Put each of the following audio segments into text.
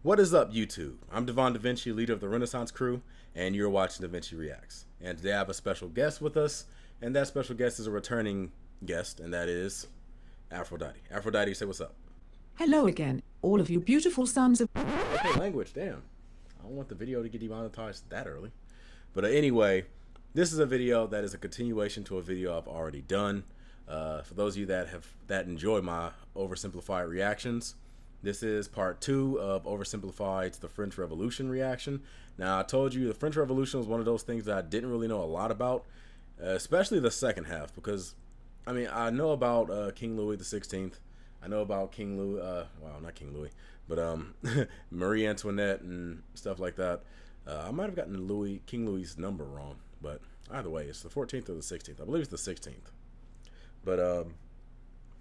What is up, YouTube? I'm DaVinci, leader of the Renaissance crew, and you're watching DaVinci Reacts. And today I have a special guest with us, and that special guest is a returning guest, and that is Aphrodite. Aphrodite, say what's up. Hello again, all of you beautiful sons of... Okay, language, damn. I don't want the video to get demonetized that early. But anyway, this is a video that is a continuation to a video I've already done. For those of you that enjoy my oversimplified reactions, this is part 2 of OverSimplified's The French Revolution reaction. Now, I told you the French Revolution was one of those things that I didn't really know a lot about, especially the second half, because, I mean, I know about King Louis the 16th. I know about King Louis, well, not King Louis, but Marie Antoinette and stuff like that. I might have gotten King Louis's number wrong, but either way, it's the 14th or the 16th. I believe it's the 16th. But,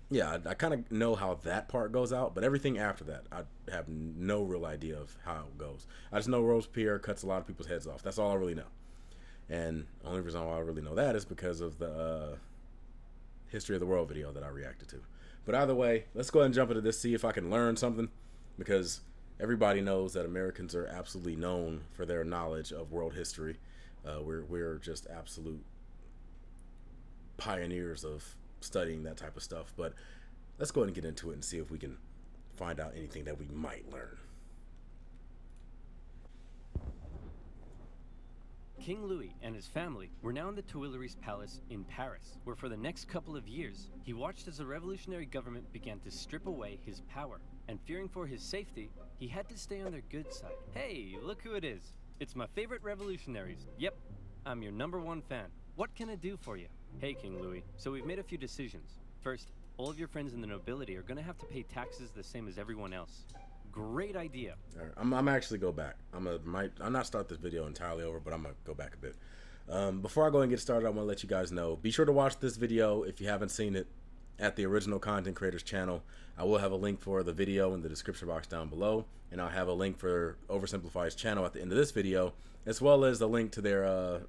yeah, I kind of know how that part goes out, but everything after that, I have no real idea of how it goes. I just know Robespierre cuts a lot of people's heads off. That's all I really know. And the only reason why I really know that is because of the History of the World video that I reacted to. But either way, let's go ahead and jump into this, see if I can learn something, because everybody knows that Americans are absolutely known for their knowledge of world history. We're just absolute pioneers of studying that type of stuff. But let's go ahead and get into it and see if we can find out anything that we might learn. King Louis and his family were now in the Tuileries Palace in Paris, where for the next couple of years, he watched as the revolutionary government began to strip away his power. And fearing for his safety, he had to stay on their good side. Hey, look who it is. It's my favorite revolutionaries. Yep, I'm your #1 fan. What can I do for you? Hey, King Louis, so we've made a few decisions. First, all of your friends in the nobility are gonna have to pay taxes the same as everyone else. Great idea. All right, I'm actually go back. I'm not start this video entirely over, but I'm gonna go back a bit. Before I go and get started, I want to let you guys know. Be sure to watch this video if you haven't seen it at the original content creators channel. I will have a link for the video in the description box down below, and I'll have a link for Oversimplified's channel at the end of this video, as well as the link to their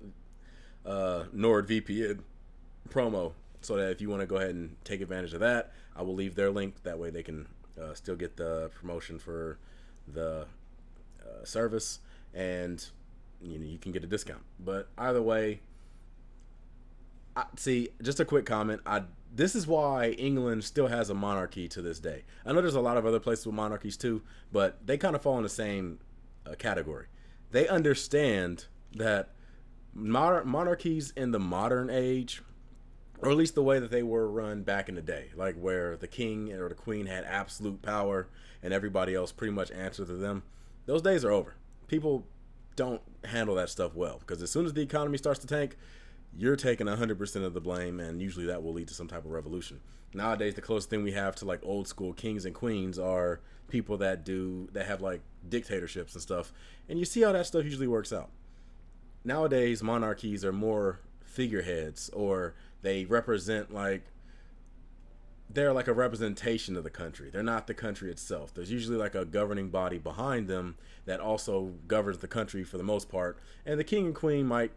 NordVPN promo, so that if you want to go ahead and take advantage of that, I will leave their link. That way they can still get the promotion for the service, and you can get a discount. But either way, see, just a quick comment. This is why England still has a monarchy to this day. I know there's a lot of other places with monarchies too, but they kind of fall in the same category. They understand that monarchies in the modern age, or at least the way that they were run back in the day, like where the king or the queen had absolute power and everybody else pretty much answered to them, those days are over. People don't handle that stuff well, because as soon as the economy starts to tank, you're taking 100% of the blame, and usually that will lead to some type of revolution. Nowadays, the closest thing we have to like old school kings and queens are people that have like dictatorships and stuff, and you see how that stuff usually works out. Nowadays, monarchies are more figureheads, or they represent they're like a representation of the country. They're not the country itself. There's usually like a governing body behind them that also governs the country for the most part, and the king and queen might,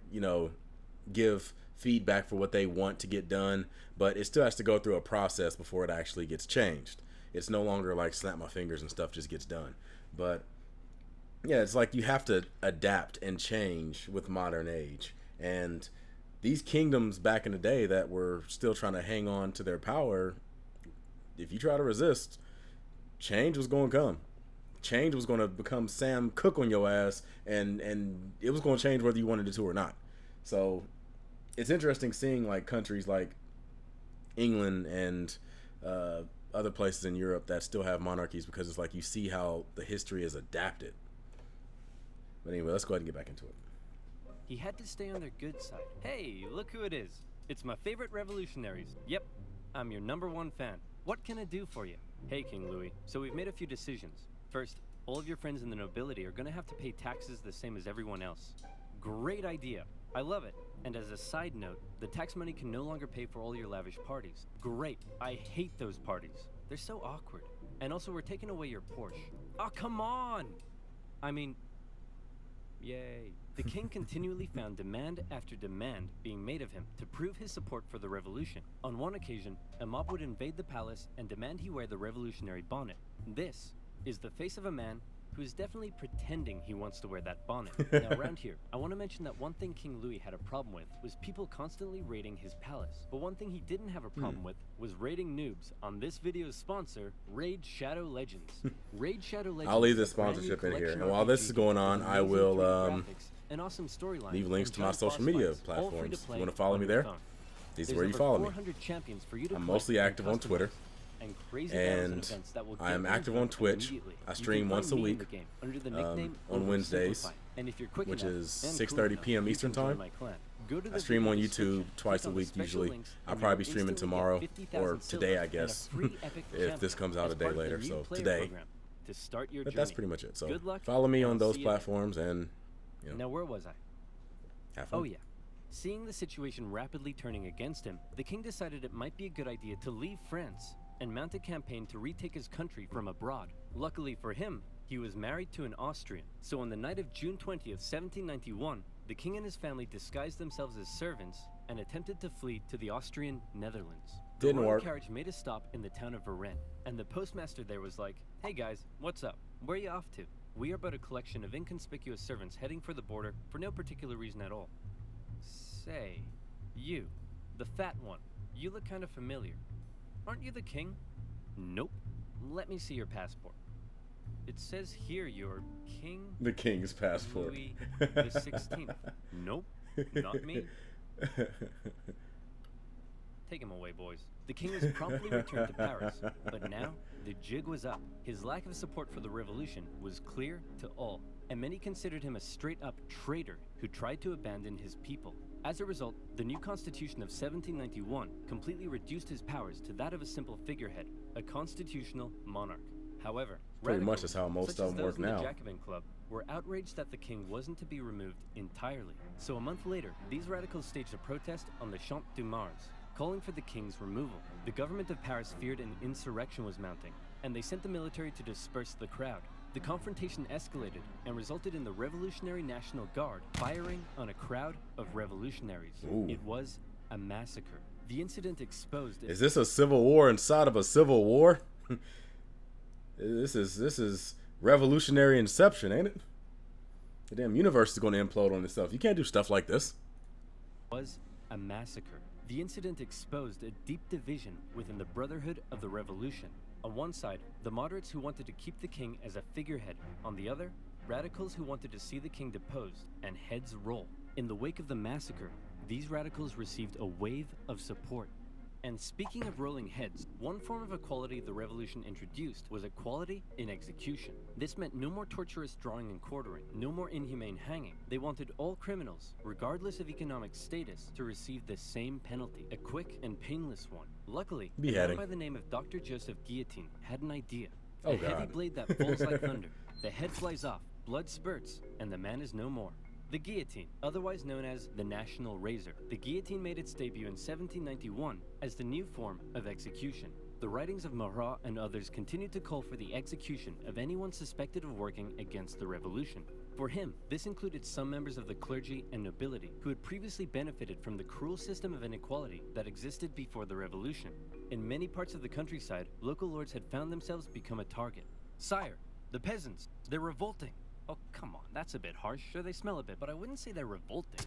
give feedback for what they want to get done, but it still has to go through a process before it actually gets changed. It's no longer like snap my fingers and stuff just gets done. But yeah, it's like you have to adapt and change with modern age. And these kingdoms back in the day that were still trying to hang on to their power, if you try to resist, change was going to come. Change was going to become Sam Cooke on your ass, and it was going to change whether you wanted it to or not. So it's interesting seeing like countries like England and other places in Europe that still have monarchies, because it's like you see how the history is adapted. But anyway, let's go ahead and get back into it. He had to stay on their good side. Hey, look who it is. It's my favorite revolutionaries. Yep, I'm your #1 fan. What can I do for you? Hey, King Louis, so we've made a few decisions. First, all of your friends in the nobility are gonna have to pay taxes the same as everyone else. Great idea. I love it. And as a side note, the tax money can no longer pay for all your lavish parties. Great. I hate those parties. They're so awkward. And also, we're taking away your Porsche. Oh, come on! I mean, yay. The king continually found demand after demand being made of him to prove his support for the revolution. On one occasion, a mob would invade the palace and demand he wear the revolutionary bonnet. This is the face of a man who is definitely pretending he wants to wear that bonnet. Now around here, I want to mention that one thing King Louis had a problem with was people constantly raiding his palace. But one thing he didn't have a problem with was raiding noobs on this video's sponsor, Raid Shadow Legends. Raid Shadow Legends. I'll leave the sponsorship in here. And while this is going on, I will awesome leave links to my social media platforms. If you want to follow me there, these are where you follow me. I'm mostly active on Twitter, and I am active on Twitch. I stream once a week on Wednesdays, which is 6:30 p.m. Eastern Time. I stream on YouTube twice a week usually. I'll probably be streaming tomorrow, or today, I guess, if this comes out a day later. So today. But that's pretty much it. So follow me on those platforms, and you know. Now where was I? Have fun. Oh yeah. Seeing the situation rapidly turning against him, the king decided it might be a good idea to leave France and mount a campaign to retake his country from abroad. Luckily for him, he was married to an Austrian. So on the night of June 20th, 1791, the king and his family disguised themselves as servants and attempted to flee to the Austrian Netherlands. Didn't work. The carriage made a stop in the town of Varennes, and the postmaster there was like, "Hey guys, what's up? Where are you off to? We are but a collection of inconspicuous servants heading for the border for no particular reason at all." Say, you, the fat one, you look kind of familiar. Aren't you the king? Nope. Let me see your passport. It says here you're King... The king's passport. Louis the 16th. Nope, not me. Take him away, boys. The king was promptly returned to Paris, but now the jig was up. His lack of support for the revolution was clear to all, and many considered him a straight-up traitor who tried to abandon his people. As a result, the new constitution of 1791 completely reduced his powers to that of a simple figurehead, a constitutional monarch. However, pretty much is how most of them work now. The Jacobin Club were outraged that the king wasn't to be removed entirely. So a month later, these radicals staged a protest on the Champ de Mars, calling for the king's removal. The government of Paris feared an insurrection was mounting, and they sent the military to disperse the crowd. The confrontation escalated and resulted in the Revolutionary National Guard firing on a crowd of revolutionaries. Ooh. It was a massacre. The incident exposed... Is this a civil war inside of a civil war? This is revolutionary inception, ain't it? The damn universe is going to implode on itself. You can't do stuff like this. Was a massacre. The incident exposed a deep division within the Brotherhood of the Revolution. On one side, the moderates who wanted to keep the king as a figurehead. On the other, radicals who wanted to see the king deposed and heads roll. In the wake of the massacre, these radicals received a wave of support. And speaking of rolling heads, one form of equality the revolution introduced was equality in execution. This meant no more torturous drawing and quartering, no more inhumane hanging. They wanted all criminals, regardless of economic status, to receive the same penalty, a quick and painless one. Luckily, a man by the name of Dr. Joseph Guillotine had an idea. A heavy blade that falls like thunder. The head flies off, blood spurts, and the man is no more. The guillotine, otherwise known as the National Razor. The guillotine made its debut in 1791 as the new form of execution. The writings of Marat and others continued to call for the execution of anyone suspected of working against the revolution. For him, this included some members of the clergy and nobility who had previously benefited from the cruel system of inequality that existed before the revolution. In many parts of the countryside, local lords had found themselves become a target. "Sire, the peasants, they're revolting." Oh, come on, that's a bit harsh. Sure, they smell a bit, but I wouldn't say they're revolting.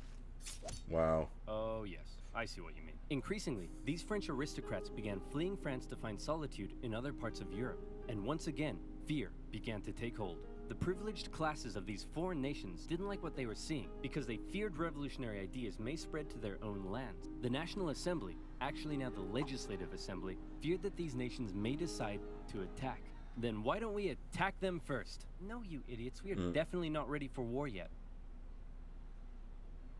Wow. Oh, yes, I see what you mean. Increasingly, these French aristocrats began fleeing France to find solitude in other parts of Europe. And once again, fear began to take hold. The privileged classes of these foreign nations didn't like what they were seeing because they feared revolutionary ideas may spread to their own lands. The National Assembly, actually now the Legislative Assembly, feared that these nations may decide to attack. Then why don't we attack them first? No, you idiots, we are definitely not ready for war yet.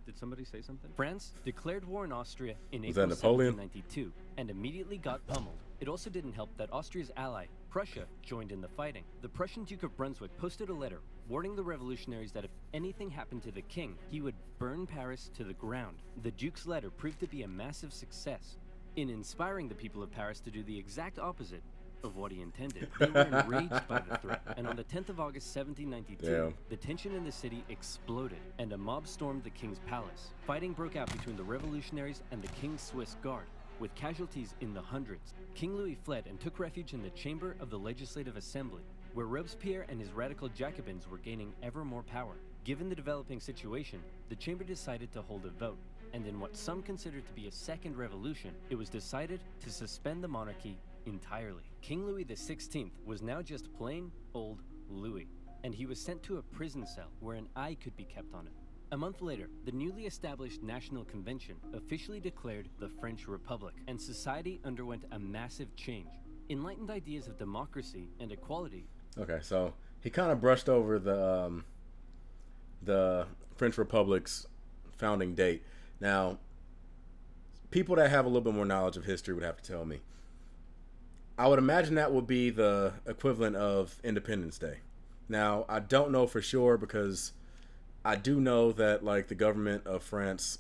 Did somebody say something? France declared war on Austria in April 1792 and immediately got pummeled. It also didn't help that Austria's ally, Prussia, joined in the fighting. The Prussian Duke of Brunswick posted a letter warning the revolutionaries that if anything happened to the king, he would burn Paris to the ground. The Duke's letter proved to be a massive success in inspiring the people of Paris to do the exact opposite of what he intended. They were enraged by the threat, and on the 10th of August 1792, the tension in the city exploded, and a mob stormed the king's palace. Fighting broke out between the revolutionaries and the king's Swiss guard, with casualties in the hundreds. King Louis fled and took refuge in the chamber of the Legislative Assembly. where Robespierre and his radical Jacobins were gaining ever more power. Given the developing situation, the chamber decided to hold a vote, and in what some considered to be a second revolution, it was decided to suspend the monarchy entirely. King Louis XVI was now just plain old Louis, and he was sent to a prison cell where an eye could be kept on him. A month later, the newly established National Convention officially declared the French Republic, and society underwent a massive change. Enlightened ideas of democracy and equality. Okay, so he kind of brushed over the French Republic's founding date. Now, people that have a little bit more knowledge of history would have to tell me. I would imagine that would be the equivalent of Independence Day. Now, I don't know for sure because I do know that like the government of France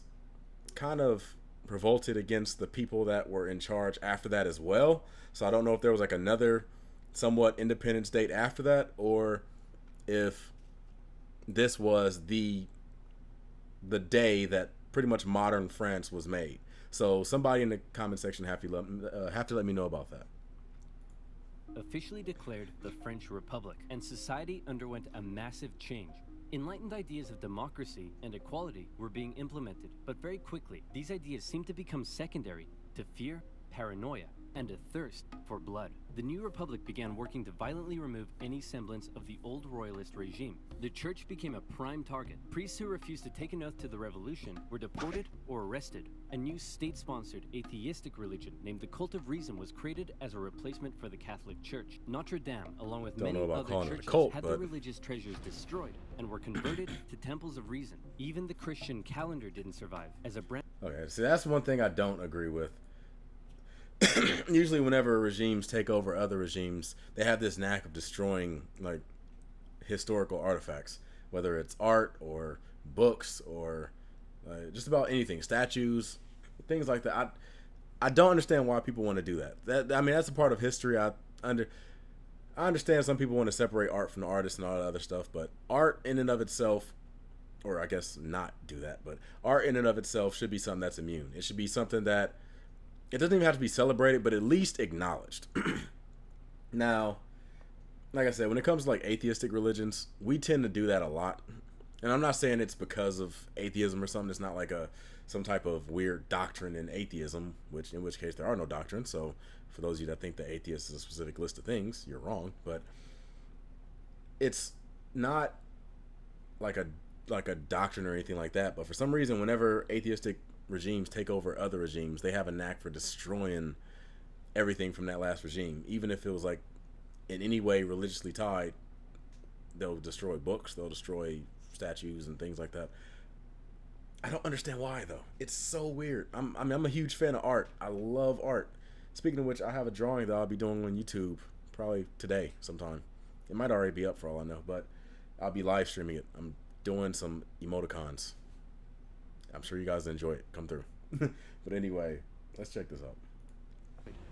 kind of revolted against the people that were in charge after that as well. So I don't know if there was like another somewhat independence date after that, or if this was the day that pretty much modern France was made. So somebody in the comment section have to let me know about that. Officially declared the French Republic, and society underwent a massive change. Enlightened ideas of democracy and equality were being implemented, but very quickly, these ideas seemed to become secondary to fear, paranoia, and a thirst for blood. The new republic began working to violently remove any semblance of the old royalist regime. The church became a prime target. Priests who refused to take an oath to the revolution were deported or arrested. A new state-sponsored atheistic religion named the Cult of Reason was created as a replacement for the Catholic Church. Notre Dame, along with many other churches, had their religious treasures destroyed and were converted to temples of reason. Even the Christian calendar didn't survive as a brand. Okay, so that's one thing I don't agree with. Usually whenever regimes take over other regimes, they have this knack of destroying like historical artifacts, whether it's art or books or just about anything, statues, things like that. I don't understand why people want to do that. I mean, that's a part of history. I understand some people want to separate art from the artist and all that other stuff, but art in and of itself, or I guess not do that, but art in and of itself should be something that's immune. It should be something that it doesn't even have to be celebrated, but at least acknowledged. Now, like I said, when it comes to like atheistic religions, we tend to do that a lot. And I'm not saying it's because of atheism or something. It's not like some type of weird doctrine in atheism, in which case there are no doctrines. So for those of you that think that atheist is a specific list of things, you're wrong. But it's not like a doctrine or anything like that. But for some reason, whenever atheistic regimes take over other regimes, they have a knack for destroying everything from that last regime. Even if it was like in any way religiously tied, they'll destroy books, they'll destroy statues and things like that. I don't understand why though. It's so weird. I'm a huge fan of art. I love art. Speaking of which, I have a drawing that I'll be doing on YouTube probably today sometime. It might already be up for all I know, but I'll be live streaming it. I'm doing some emoticons. I'm sure you guys enjoy it. Come through. But anyway, let's check this out.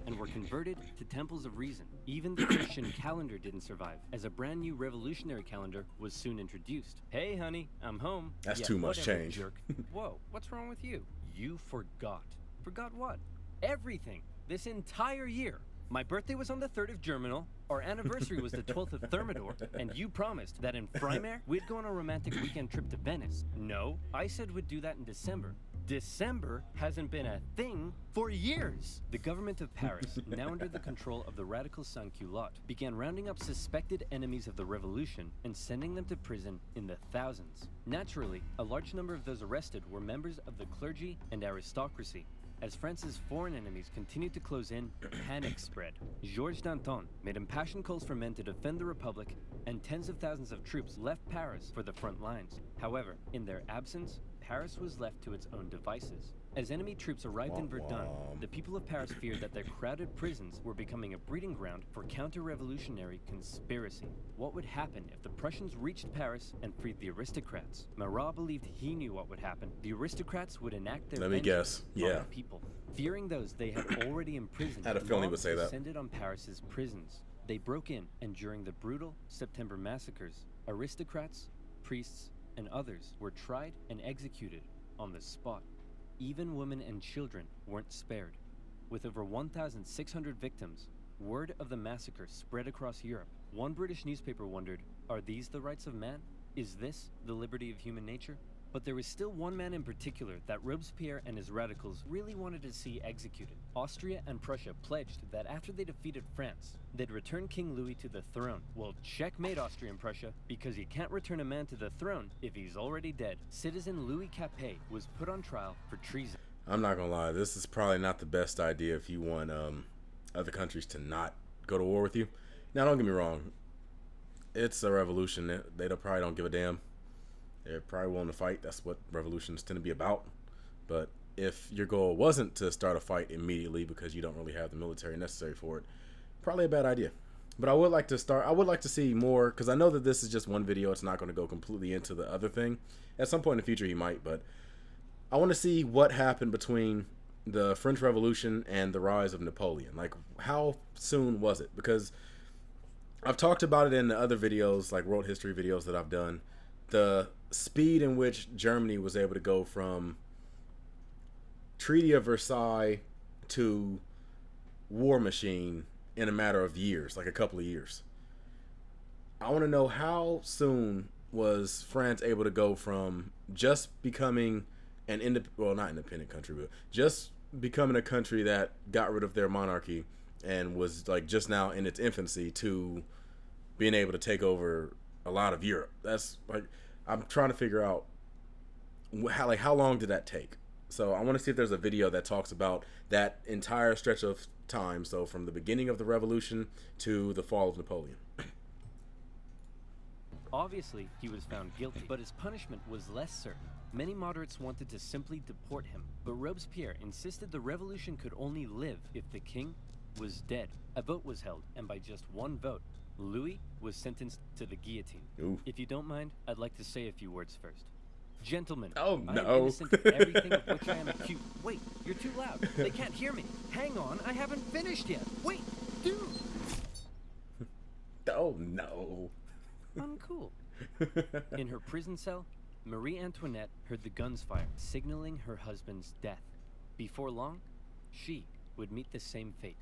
And were converted to temples of reason. Even the Christian calendar didn't survive, as a brand new revolutionary calendar was soon introduced. Hey, honey, I'm home. That's Yeah, too much whatever, change. Jerk. Whoa, what's wrong with you? You forgot. Forgot what? Everything. This entire year. My birthday was on the 3rd of Germinal, our anniversary was the 12th of Thermidor, and you promised that in Frimaire, we'd go on a romantic weekend trip to Venice. No, I said we'd do that in December. December hasn't been a thing for years. The government of Paris, now under the control of the radical sans-culottes, began rounding up suspected enemies of the revolution and sending them to prison in the thousands. Naturally, a large number of those arrested were members of the clergy and aristocracy. As France's foreign enemies continued to close in, panic spread. Georges Danton made impassioned calls for men to defend the Republic, and tens of thousands of troops left Paris for the front lines. However, in their absence, Paris was left to its own devices. As enemy troops arrived in Verdun, the people of Paris feared that their crowded prisons were becoming a breeding ground for counter-revolutionary conspiracy. What would happen if the Prussians reached Paris and freed the aristocrats? Marat believed he knew what would happen. The aristocrats would enact their vengeance on the people. Fearing those they had already imprisoned, I had a feeling he would say that. descended on Paris's prisons. They broke in, and during the brutal September massacres, aristocrats, priests, and others were tried and executed on the spot. Even women and children weren't spared. With over 1,600 victims, word of the massacre spread across Europe. One British newspaper wondered, are these the rights of man? Is this the liberty of human nature? But there was still one man in particular that Robespierre and his radicals really wanted to see executed. Austria and Prussia pledged that after they defeated France, they'd return King Louis to the throne. Well, checkmate Austria and Prussia, because you can't return a man to the throne if he's already dead. Citizen Louis Capet was put on trial for treason. I'm not gonna lie, this is probably not the best idea if you want other countries to not go to war with you. Now, don't get me wrong, it's a revolution. They probably don't give a damn. They're probably willing to fight. That's what revolutions tend to be about. But if your goal wasn't to start a fight immediately because you don't really have the military necessary for it, probably a bad idea. But I would like to see more, because I know that this is just one video. It's not going to go completely into the other thing. At some point in the future, he might, but I want to see what happened between the French Revolution and the rise of Napoleon. Like, how soon was it? Because I've talked about it in the other videos, like world history videos that I've done. The speed in which Germany was able to go from Treaty of Versailles to war machine in a matter of years, like a couple of years. I want to know, how soon was France able to go from just becoming an not independent country, but just becoming a country that got rid of their monarchy and was like just now in its infancy to being able to take over a lot of Europe. That's like, I'm trying to figure out how long did that take. So I want to see if there's a video that talks about that entire stretch of time. So from the beginning of the revolution to the fall of Napoleon. Obviously, he was found guilty, but his punishment was less certain. Many moderates wanted to simply deport him, but Robespierre insisted the revolution could only live if the king was dead. A vote was held, and by just one vote, Louis was sentenced to the guillotine. Ooh. If you don't mind, I'd like to say a few words first. Gentlemen, oh, no. I am innocent of everything of which I am accused. Wait, you're too loud. They can't hear me. Hang on, I haven't finished yet. Wait, dude. Oh, no. Uncool. In her prison cell, Marie Antoinette heard the guns fire, signaling her husband's death. Before long, she would meet the same fate.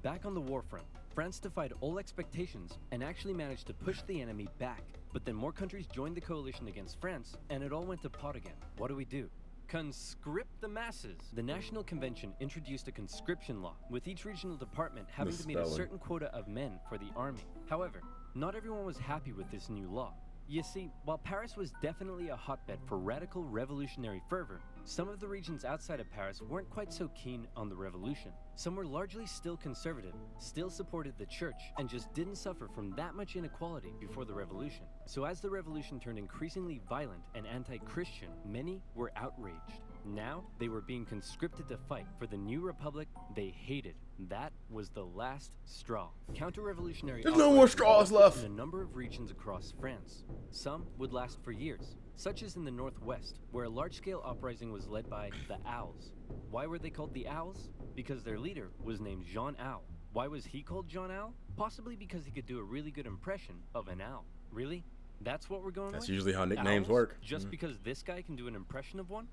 Back on the war front, France defied all expectations and actually managed to push the enemy back. But then more countries joined the coalition against France, and it all went to pot again. What do? Conscript the masses. The National Convention introduced a conscription law, with each regional department having to meet a certain quota of men for the army. However, not everyone was happy with this new law. You see, while Paris was definitely a hotbed for radical revolutionary fervor, some of the regions outside of Paris weren't quite so keen on the revolution. Some were largely still conservative, still supported the church, and just didn't suffer from that much inequality before the revolution. So as the revolution turned increasingly violent and anti-Christian, many were outraged. Now, they were being conscripted to fight for the new republic they hated. That was the last straw. Counter-revolutionary There's no more straws left in a number of regions across France. Some would last for years, such as in the northwest, where a large-scale uprising was led by the Owls. Why were they called the Owls? Because their leader was named Jean Owl. Why was he called Jean Owl? Possibly because he could do a really good impression of an owl. Really? That's what we're going with? That's usually how nicknames Owls? work. Just because this guy can do an impression of one?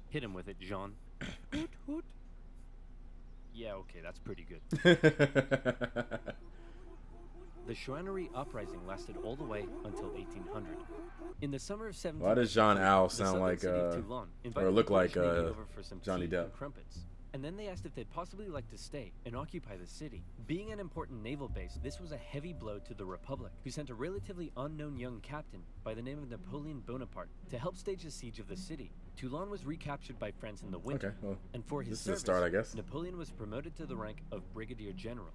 Hit him with it, Jean. Hoot, hoot. Yeah, okay, that's pretty good. The Chouannerie uprising lasted all the way until 1800. In the summer of 17... Why does Jean Owl sound like, or look like Johnny Depp? Crumpets. And then they asked if they'd possibly like to stay and occupy the city. Being an important naval base, this was a heavy blow to the Republic, who sent a relatively unknown young captain by the name of Napoleon Bonaparte to help stage the siege of the city. Toulon was recaptured by France in the winter, okay, well, and for his service, start, I guess. Napoleon was promoted to the rank of Brigadier General.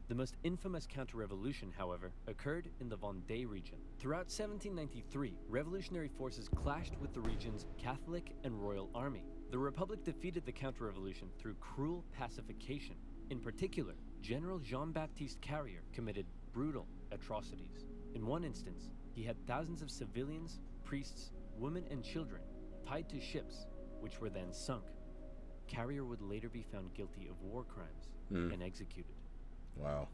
The most infamous counter-revolution, however, occurred in the Vendée region. Throughout 1793, revolutionary forces clashed with the region's Catholic and Royal Army. The Republic defeated the counter-revolution through cruel pacification. In particular, General Jean-Baptiste Carrier committed brutal atrocities. In one instance, he had thousands of civilians, priests, women, and children tied to ships, which were then sunk. Carrier would later be found guilty of war crimes and executed. Wow.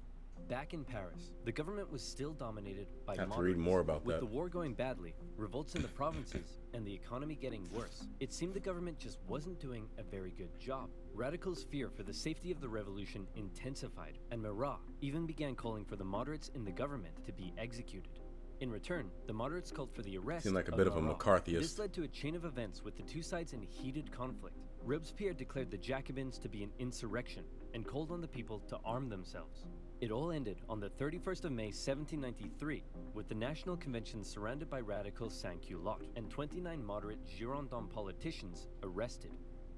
Back in Paris, the government was still dominated by Have to read more about With that. the war going badly, revolts in the provinces, and the economy getting worse, it seemed the government just wasn't doing a very good job. Radicals' fear for the safety of the revolution intensified, and Marat even began calling for the moderates in the government to be executed. In return, the moderates called for the arrest Seemed like a of bit of a Marat. McCarthyist. This led to a chain of events with the two sides in heated conflict. Robespierre declared the Jacobins to be an insurrection and called on the people to arm themselves. It all ended on the 31st of May 1793, with the National Convention surrounded by radical sans-culottes and 29 moderate Girondin politicians arrested.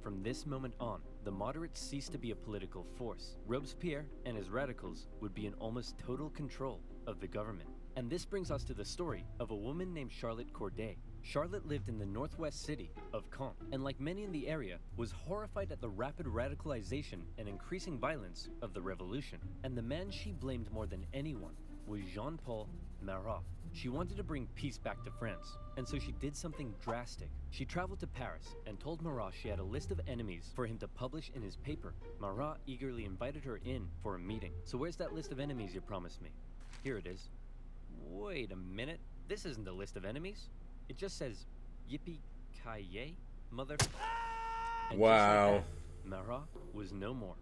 From this moment on, the moderates ceased to be a political force. Robespierre and his radicals would be in almost total control of the government. And this brings us to the story of a woman named Charlotte Corday. Charlotte lived in the northwest city of Caen, and like many in the area, was horrified at the rapid radicalization and increasing violence of the revolution. And the man she blamed more than anyone was Jean-Paul Marat. She wanted to bring peace back to France, and so she did something drastic. She traveled to Paris and told Marat she had a list of enemies for him to publish in his paper. Marat eagerly invited her in for a meeting. So where's that list of enemies you promised me? Here it is. Wait a minute, this isn't a list of enemies. It just says, yippee-ki-yay, mother... And wow. just like that, Marat was no more.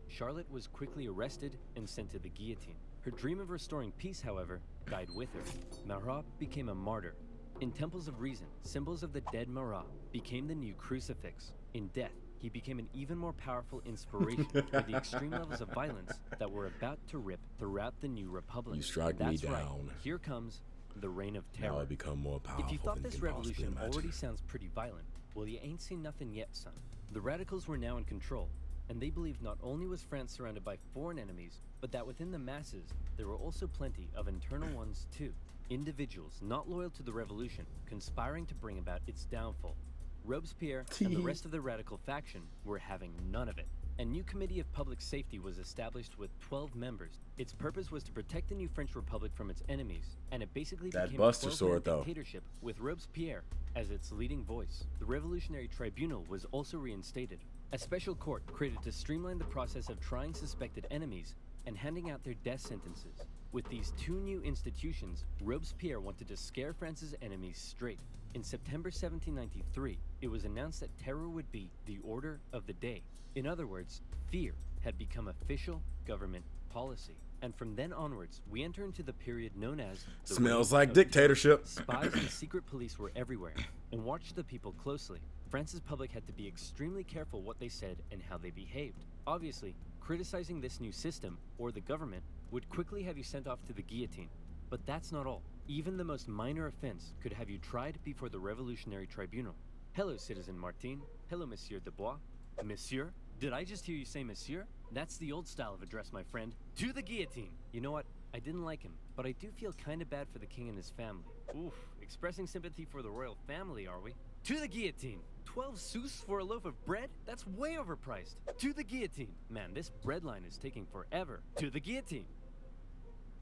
Charlotte was quickly arrested and sent to the guillotine. Her dream of restoring peace, however, died with her. Marat became a martyr. In temples of reason, symbols of the dead Marat became the new crucifix. In death, he became an even more powerful inspiration for the extreme levels of violence that were about to rip throughout the new republic. You strike me That's down. right. Here comes the reign of terror. Now I become more powerful. If you thought than this you can possibly revolution imagine. already sounds pretty violent, well, you ain't seen nothing yet, son. The radicals were now in control, and they believed not only was France surrounded by foreign enemies, but that within the masses, there were also plenty of internal ones too. Individuals not loyal to the revolution, conspiring to bring about its downfall. Robespierre and the rest of the radical faction were having none of it. A new committee of public safety was established with 12 members. Its purpose was to protect the new French Republic from its enemies, and it basically That became Buster a 12-man sword, though. dictatorship with Robespierre as its leading voice. The Revolutionary Tribunal was also reinstated, a special court created to streamline the process of trying suspected enemies and handing out their death sentences. With these two new institutions, Robespierre wanted to scare France's enemies straight. In September 1793, it was announced that terror would be the order of the day. In other words, fear had become official government policy. And from then onwards, we enter into the period known as the Smells Reign like of dictatorship. Terror. Spies and secret police were everywhere and watched the people closely. France's public had to be extremely careful what they said and how they behaved. Obviously, criticizing this new system, or the government, would quickly have you sent off to the guillotine. But that's not all. Even the most minor offense could have you tried before the Revolutionary Tribunal. Hello, Citizen Martin. Hello, Monsieur Dubois. Monsieur? Did I just hear you say Monsieur? That's the old style of address, my friend. To the guillotine! You know what? I didn't like him, but I do feel kinda bad for the king and his family. Oof, expressing sympathy for the royal family, are we? To the guillotine! 12 sous for a loaf of bread? That's way overpriced. To the guillotine! Man, this bread line is taking forever. To the guillotine!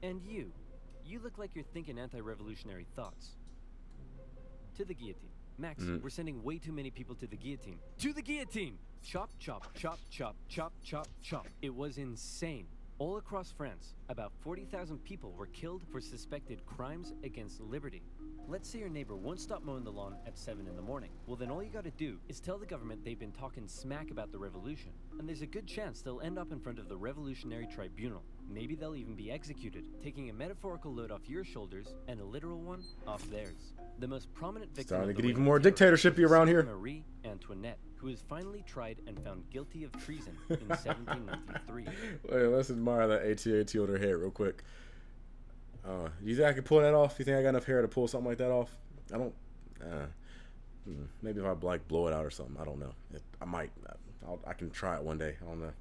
And you look like you're thinking anti-revolutionary thoughts. To the guillotine. Max, we're sending way too many people to the guillotine. To the guillotine! Chop, chop, chop, chop, chop, chop, chop. It was insane. All across France, about 40,000 people were killed for suspected crimes against liberty. Let's say your neighbor won't stop mowing the lawn at 7 in the morning. Well, then all you gotta do is tell the government they've been talking smack about the revolution, and there's a good chance they'll end up in front of the Revolutionary Tribunal. Maybe they'll even be executed, taking a metaphorical load off your shoulders and a literal one off theirs. The most prominent victim Starting of to the get even Reign more of Terror dictatorshipy was around here. Marie Antoinette, who was finally tried and found guilty of treason in 1793. Wait, let's admire that AT-AT on her head real quick. You think I can pull that off? You think I got enough hair to pull something like that off? I don't. Maybe if I like blow it out or something. I don't know. I might. I can try it one day. I don't know.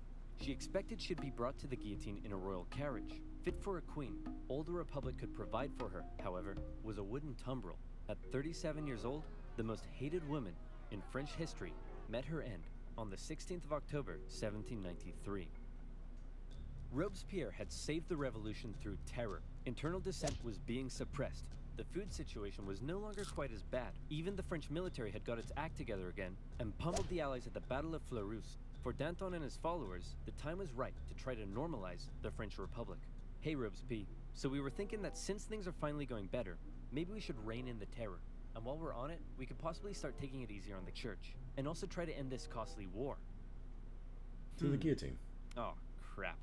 She expected she'd be brought to the guillotine in a royal carriage, fit for a queen. All the Republic could provide for her, however, was a wooden tumbril. At 37 years old, the most hated woman in French history met her end on the 16th of October, 1793. Robespierre had saved the revolution through terror. Internal dissent was being suppressed. The food situation was no longer quite as bad. Even the French military had got its act together again and pummeled the Allies at the Battle of Fleurus. For Danton and his followers, the time was right to try to normalize the French Republic. Hey Robespierre, so we were thinking that since things are finally going better, maybe we should rein in the terror. And while we're on it, we could possibly start taking it easier on the church, and also try to end this costly war. To the guillotine. Oh, crap.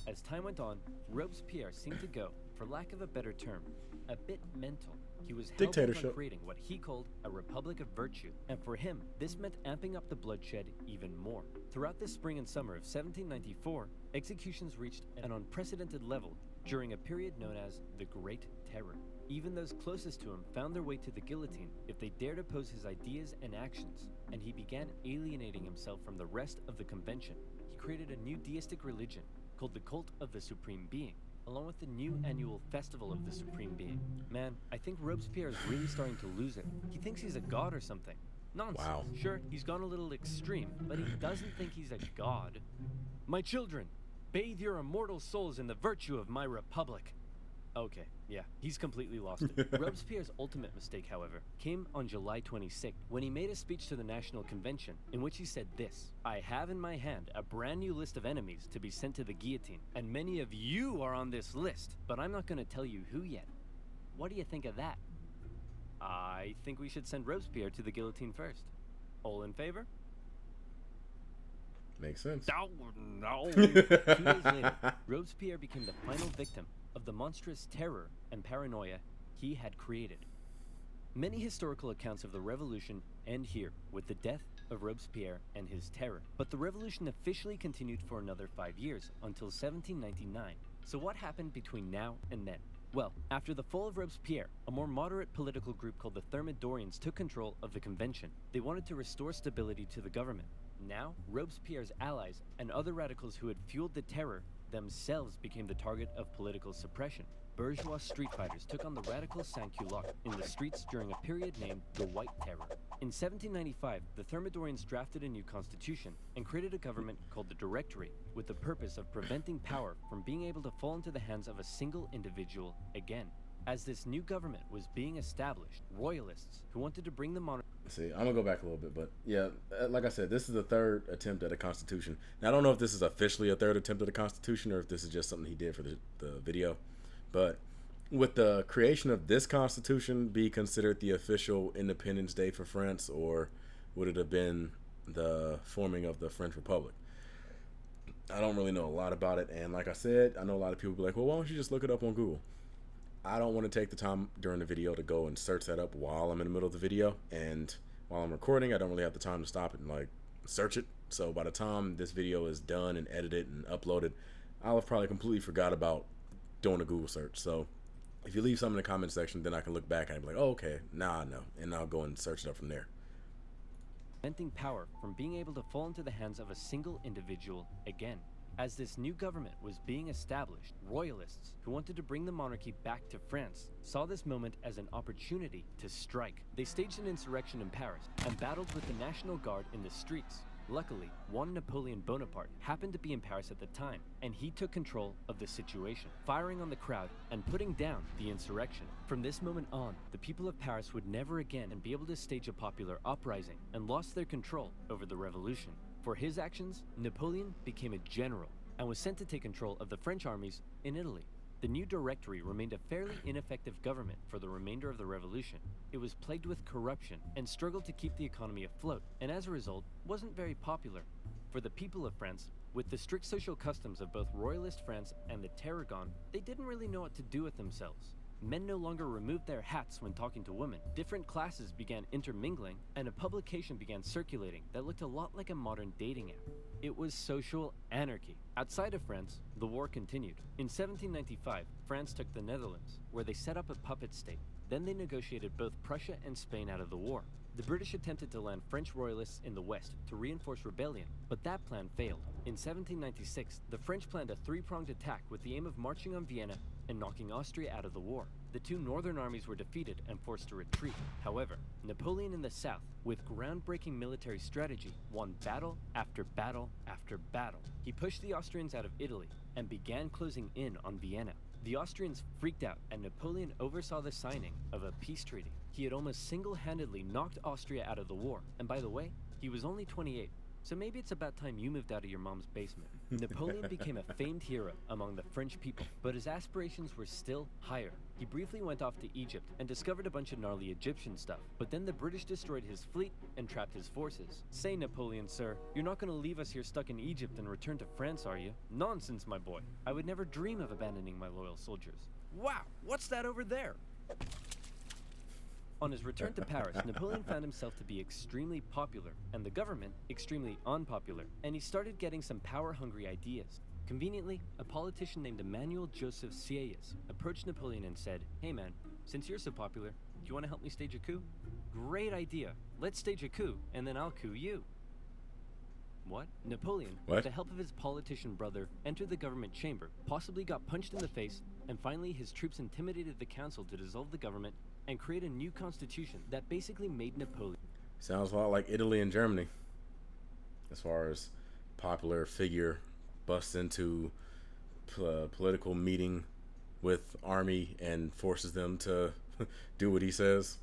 As time went on, Robespierre seemed to go, for lack of a better term, a bit mental. He was hell-bent on Dictatorship. creating what he called a republic of virtue, and for him, this meant amping up the bloodshed even more. Throughout the spring and summer of 1794, executions reached an unprecedented level during a period known as the Great Terror. Even those closest to him found their way to the guillotine if they dared oppose his ideas and actions, and he began alienating himself from the rest of the convention. He created a new deistic religion called the Cult of the Supreme Being, along with the new annual Festival of the Supreme Being. Man, I think Robespierre is really starting to lose it. He thinks he's a god or something. Nonsense. Wow. Sure, he's gone a little extreme, but he doesn't think he's a god. My children, bathe your immortal souls in the virtue of my republic. Okay, yeah, he's completely lost it. Robespierre's ultimate mistake, however, came on July 26th, when he made a speech to the National Convention, in which he said this: I have in my hand a brand new list of enemies to be sent to the guillotine, and many of you are on this list, but I'm not going to tell you who yet. What do you think of that? I think we should send Robespierre to the guillotine first. All in favor? Makes sense. No. 2 days later, Robespierre became the final victim of the monstrous terror and paranoia he had created. Many historical accounts of the revolution end here with the death of Robespierre and his terror. But the revolution officially continued for another 5 years, until 1799. So what happened between now and then? Well, after the fall of Robespierre, a more moderate political group called the Thermidorians took control of the convention. They wanted to restore stability to the government. Now, Robespierre's allies and other radicals who had fueled the terror themselves became the target of political suppression. Bourgeois street fighters took on the radical sans-culottes in the streets during a period named the White Terror. In 1795, the Thermidorians drafted a new constitution and created a government called the Directory, with the purpose of preventing power from being able to fall into the hands of a single individual again. As this new government was being established, royalists who wanted to bring the monarchy... See, I'm gonna go back a little bit, but yeah, like I said, this is the third attempt at a constitution. Now, I don't know if this is officially a third attempt at a constitution or if this is just something he did for the video, but would the creation of this constitution be considered the official Independence Day for France, or would it have been the forming of the French Republic? I don't really know a lot about it, and like I said, I know a lot of people be like, well, why don't you just look it up on Google? I don't want to take the time during the video to go and search that up while I'm in the middle of the video, and while I'm recording, I don't really have the time to stop it and like search it. So by the time this video is done and edited and uploaded, I'll have probably completely forgot about doing a Google search. So if you leave something in the comment section, then I can look back and be like, oh, okay, now I know, and I'll go and search it up from there. preventing power from being able to fall into the hands of a single individual again. As this new government was being established, royalists who wanted to bring the monarchy back to France saw this moment as an opportunity to strike. They staged an insurrection in Paris and battled with the National Guard in the streets. Luckily, one Napoleon Bonaparte happened to be in Paris at the time, and he took control of the situation, firing on the crowd and putting down the insurrection. From this moment on, the people of Paris would never again be able to stage a popular uprising and lost their control over the revolution. For his actions, Napoleon became a general and was sent to take control of the French armies in Italy. The new Directory remained a fairly ineffective government for the remainder of the revolution. It was plagued with corruption and struggled to keep the economy afloat, and as a result, wasn't very popular. For the people of France, with the strict social customs of both royalist France and the terror gone, they didn't really know what to do with themselves. Men no longer removed their hats when talking to women. Different classes began intermingling, and a publication began circulating that looked a lot like a modern dating app. It was social anarchy. Outside of France, the war continued. In 1795, France took the Netherlands, where they set up a puppet state. Then they negotiated both Prussia and Spain out of the war. The British attempted to land French royalists in the west to reinforce rebellion, but that plan failed. In 1796, the French planned a three-pronged attack with the aim of marching on Vienna and knocking Austria out of the war. The two northern armies were defeated and forced to retreat. However, Napoleon in the south, with groundbreaking military strategy, won battle after battle after battle. He pushed the Austrians out of Italy and began closing in on Vienna. The Austrians freaked out, and Napoleon oversaw the signing of a peace treaty. He had almost single-handedly knocked Austria out of the war, and by the way, he was only 28. So maybe it's about time you moved out of your mom's basement. Napoleon became a famed hero among the French people, but his aspirations were still higher. He briefly went off to Egypt and discovered a bunch of gnarly Egyptian stuff, but then the British destroyed his fleet and trapped his forces. Say, Napoleon, sir, you're not gonna leave us here stuck in Egypt and return to France, are you? Nonsense, my boy. I would never dream of abandoning my loyal soldiers. Wow, what's that over there? On his return to Paris, Napoleon found himself to be extremely popular, and the government extremely unpopular, and he started getting some power-hungry ideas. Conveniently, a politician named Emmanuel Joseph Sieyès approached Napoleon and said, "Hey man, since you're so popular, do you want to help me stage a coup?" "Great idea. Let's stage a coup, and then I'll coup you." What? Napoleon, with the help of his politician brother, entered the government chamber, possibly got punched in the face, and finally his troops intimidated the council to dissolve the government and create a new constitution that basically made Napoleon. Sounds a lot like Italy and Germany, as far as popular figure busts into political meeting with army and forces them to do what he says.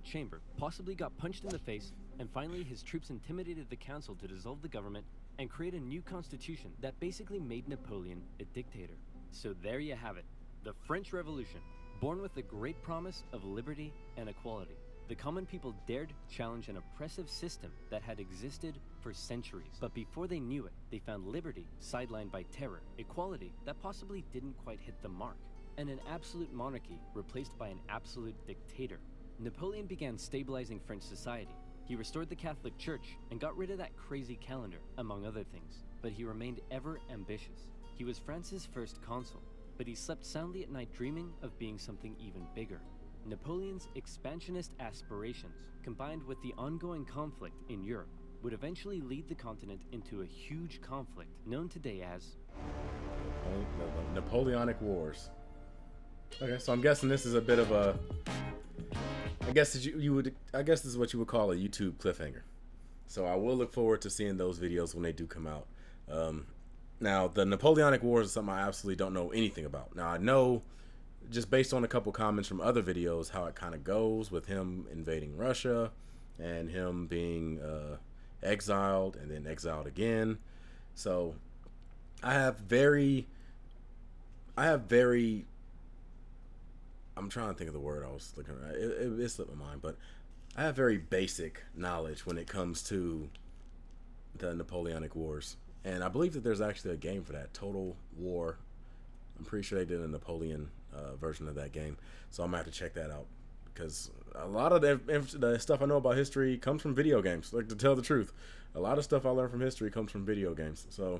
Chamber, possibly got punched in the face, and finally his troops intimidated the council to dissolve the government and create a new constitution that basically made Napoleon a dictator. So there you have it, the French Revolution, born with the great promise of liberty and equality. The common people dared challenge an oppressive system that had existed for centuries. But before they knew it, they found liberty sidelined by terror, equality that possibly didn't quite hit the mark, and an absolute monarchy replaced by an absolute dictator. Napoleon began stabilizing French society. He restored the Catholic Church and got rid of that crazy calendar, among other things. But he remained ever ambitious. He was France's first consul, but he slept soundly at night dreaming of being something even bigger. Napoleon's expansionist aspirations, combined with the ongoing conflict in Europe, would eventually lead the continent into a huge conflict known today as The Napoleonic Wars. Okay, so I'm guessing this is a bit of a, I guess this is what you would call a YouTube cliffhanger. So I will look forward to seeing those videos when they do come out. Now, the Napoleonic Wars is something I absolutely don't know anything about. Now, I know, just based on a couple comments from other videos, how it kind of goes with him invading Russia and him being exiled and then exiled again. So I have very, I'm trying to think of the word I was looking at. It slipped my mind, but I have very basic knowledge when it comes to the Napoleonic Wars. And I believe that there's actually a game for that, Total War. I'm pretty sure they did a Napoleon version of that game. So I'm going to have to check that out, because a lot of the stuff I know about history comes from video games. Like, to tell the truth, a lot of stuff I learned from history comes from video games. So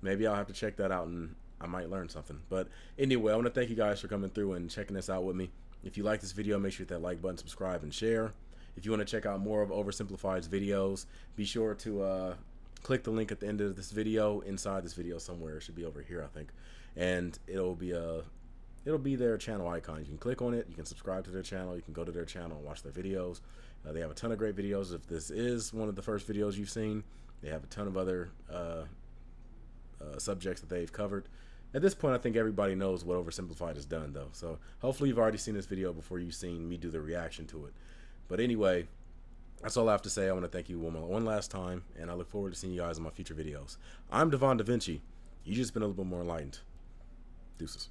maybe I'll have to check that out and I might learn something. But anyway, I want to thank you guys for coming through and checking this out with me. If you like this video, make sure to hit that like button, subscribe, and share. If you want to check out more of OverSimplified's videos, be sure to click the link at the end of this video, inside this video somewhere. It should be over here, I think. And it'll be their channel icon. You can click on it, you can subscribe to their channel, you can go to their channel and watch their videos. They have a ton of great videos. If this is one of the first videos you've seen, they have a ton of other subjects that they've covered. At this point, I think everybody knows what OverSimplified has done, though. So hopefully you've already seen this video before you've seen me do the reaction to it. But anyway, that's all I have to say. I want to thank you one last time, and I look forward to seeing you guys in my future videos. I'm DaVinci. You just been a little bit more enlightened. Deuces.